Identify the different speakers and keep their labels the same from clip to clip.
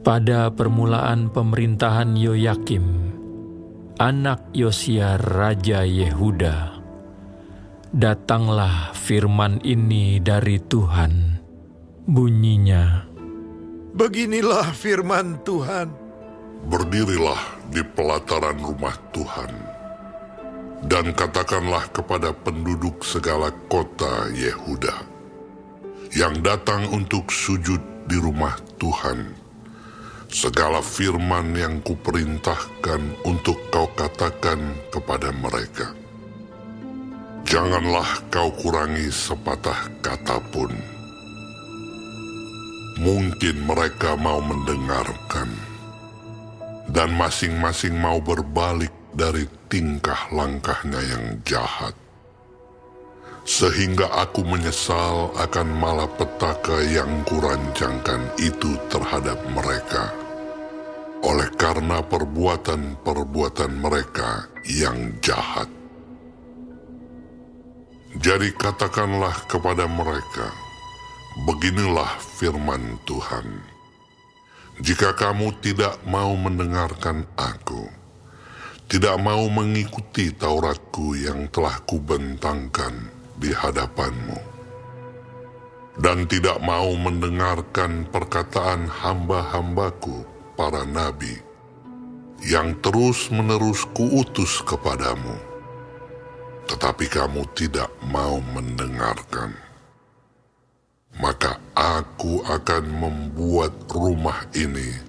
Speaker 1: Pada permulaan pemerintahan Yoyakim, anak Yosia Raja Yehuda, datanglah firman ini dari Tuhan. Bunyinya,
Speaker 2: beginilah firman Tuhan.
Speaker 3: Berdirilah di pelataran rumah Tuhan, dan katakanlah kepada penduduk segala kota Yehuda, yang datang untuk sujud di rumah Tuhan, segala firman yang kuperintahkan untuk kau katakan kepada mereka. Janganlah kau kurangi sepatah kata pun. Mungkin mereka mau mendengarkan, dan masing-masing mau berbalik dari tingkah langkahnya yang jahat. Sehingga aku menyesal akan malapetaka yang kurancangkan itu terhadap mereka, oleh karena perbuatan-perbuatan mereka yang jahat. Jadi katakanlah kepada mereka, beginilah firman Tuhan. Jika kamu tidak mau mendengarkan aku, tidak mau mengikuti Tauratku yang telah kubentangkan di hadapanmu, dan tidak mau mendengarkan perkataan hamba-hambaku, para nabi, yang terus-menerus kuutus kepadamu, tetapi kamu tidak mau mendengarkan, maka aku akan membuat rumah ini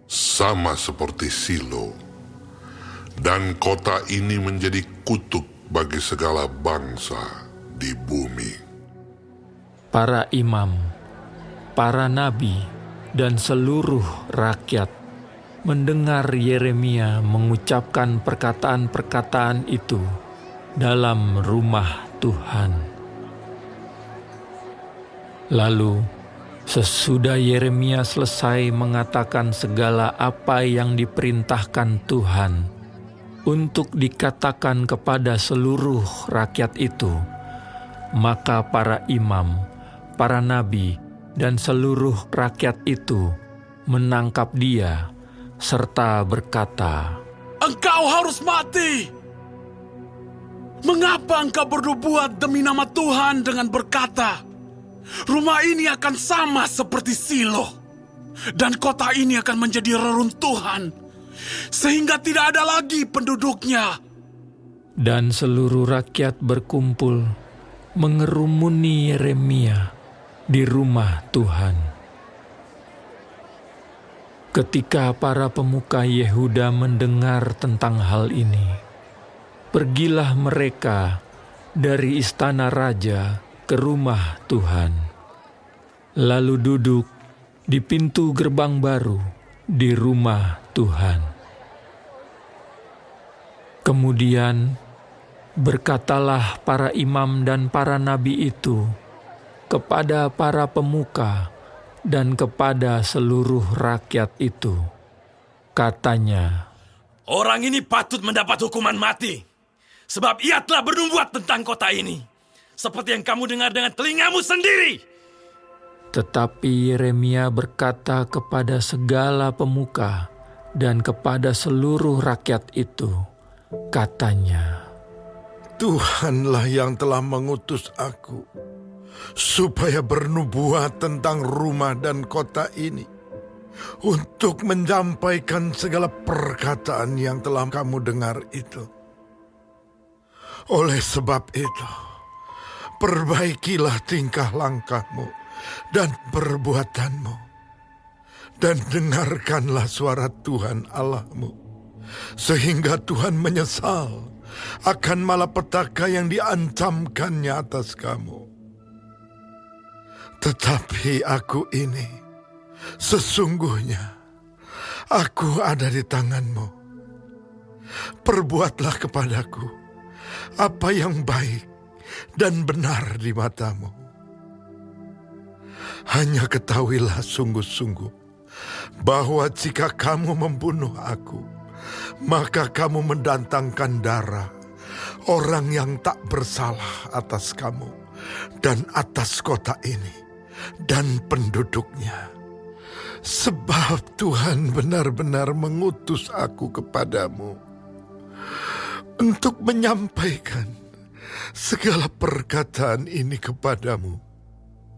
Speaker 3: sama seperti Silo, dan kota ini menjadi kutuk bagi segala bangsa di bumi.
Speaker 1: para imam, para nabi, dan seluruh rakyat mendengar Yeremia mengucapkan perkataan-perkataan itu dalam rumah Tuhan. Lalu, sesudah Yeremia selesai mengatakan segala apa yang diperintahkan Tuhan untuk dikatakan kepada seluruh rakyat itu, maka para imam, para nabi, dan seluruh rakyat itu menangkap dia serta berkata,
Speaker 4: "Engkau harus mati! Mengapa engkau bernubuat demi nama Tuhan dengan berkata, rumah ini akan sama seperti Silo, dan kota ini akan menjadi reruntuhan, sehingga tidak ada lagi penduduknya?"
Speaker 1: Dan seluruh rakyat berkumpul mengerumuni Yeremia di rumah Tuhan. Ketika para pemuka Yehuda mendengar tentang hal ini, pergilah mereka dari istana raja ke rumah Tuhan, lalu duduk di pintu gerbang baru di rumah Tuhan. Kemudian berkatalah para imam dan para nabi itu kepada para pemuka dan kepada seluruh rakyat itu. Katanya,
Speaker 4: "Orang ini patut mendapat hukuman mati, sebab ia telah bernubuat tentang kota ini, seperti yang kamu dengar dengan telingamu sendiri."
Speaker 1: Tetapi Yeremia berkata kepada segala pemuka dan kepada seluruh rakyat itu, katanya,
Speaker 2: Tuhanlah yang telah mengutus aku supaya bernubuat tentang rumah dan kota ini, untuk menyampaikan segala perkataan yang telah kamu dengar itu. Oleh sebab itu, perbaikilah tingkah langkahmu dan perbuatanmu, dan dengarkanlah suara Tuhan Allahmu, sehingga Tuhan menyesal akan malapetaka yang diancamkannya atas kamu. Tetapi aku ini, sesungguhnya aku ada di tanganmu. Perbuatlah kepadaku apa yang baik dan benar di matamu. Hanya ketahuilah sungguh-sungguh bahwa jika kamu membunuh aku, maka kamu mendatangkan darah orang yang tak bersalah atas kamu dan atas kota ini dan penduduknya. sebab Tuhan benar-benar mengutus aku kepadamu untuk menyampaikan segala perkataan ini kepadamu.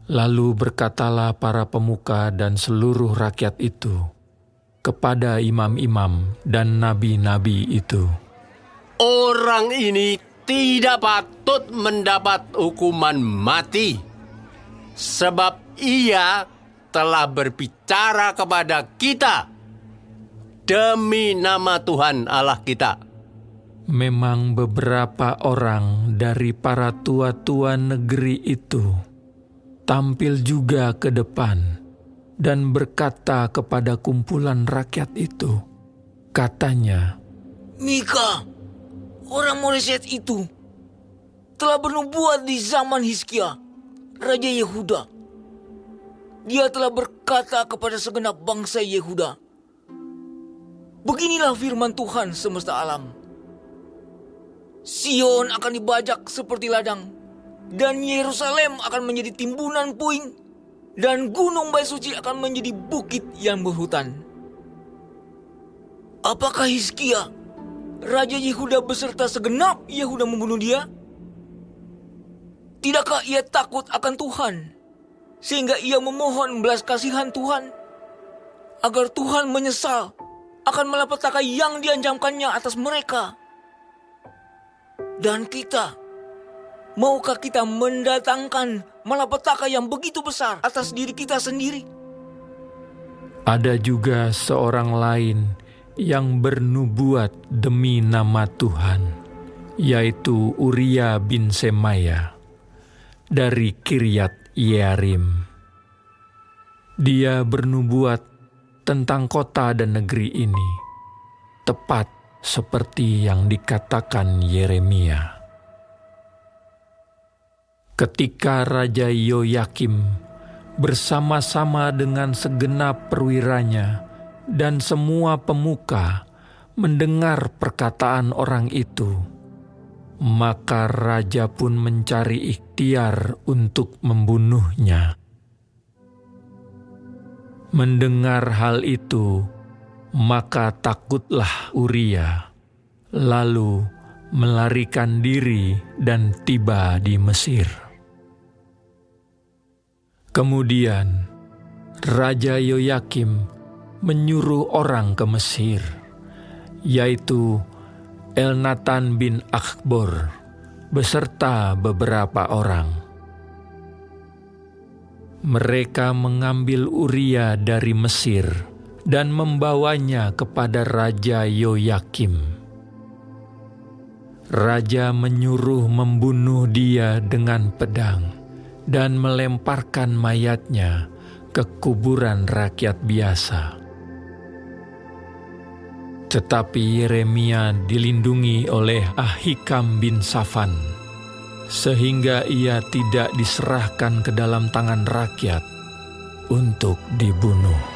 Speaker 1: Lalu berkatalah para pemuka dan seluruh rakyat itu kepada imam-imam dan nabi-nabi itu,
Speaker 5: Orang ini tidak patut mendapat hukuman mati, sebab ia telah berbicara kepada kita demi nama Tuhan Allah kita.
Speaker 1: Memang beberapa orang dari para tua-tua negeri itu tampil juga ke depan dan berkata kepada kumpulan rakyat itu, katanya,
Speaker 6: Mika, orang Moreset itu, telah bernubuat di zaman Hizkia, Raja Yehuda. Dia telah berkata kepada segenap bangsa Yehuda, beginilah firman Tuhan semesta alam. Sion akan dibajak seperti ladang, dan Yerusalem akan menjadi timbunan puing, dan gunung Bait Suci akan menjadi bukit yang berhutan. Apakah Hizkia, Raja Yehuda beserta segenap Yehuda membunuh dia? Tidakkah ia takut akan Tuhan, sehingga ia memohon belas kasihan Tuhan, agar Tuhan menyesal akan malapetaka yang diancamkannya atas mereka? Dan kita, maukah kita mendatangkan malapetaka yang begitu besar atas diri kita sendiri?
Speaker 1: ada juga seorang lain yang bernubuat demi nama Tuhan, yaitu Uria bin Semaya dari Kiryat Yearim. Dia bernubuat tentang kota dan negeri ini, tepat seperti yang dikatakan Yeremia. Ketika Raja Yoyakim bersama-sama dengan segenap perwiranya dan semua pemuka mendengar perkataan orang itu, maka raja pun mencari ikhtiar untuk membunuhnya. Mendengar hal itu, maka takutlah Uria, lalu melarikan diri dan tiba di Mesir. Kemudian, Raja Yoyakim menyuruh orang ke Mesir, yaitu Elnatan bin Akhbor beserta beberapa orang. Mereka mengambil Uria dari Mesir dan membawanya kepada Raja Yoyakim. Raja menyuruh membunuh dia dengan pedang dan melemparkan mayatnya ke kuburan rakyat biasa. Tetapi Yeremia dilindungi oleh Ahikam bin Safan, sehingga ia tidak diserahkan ke dalam tangan rakyat untuk dibunuh.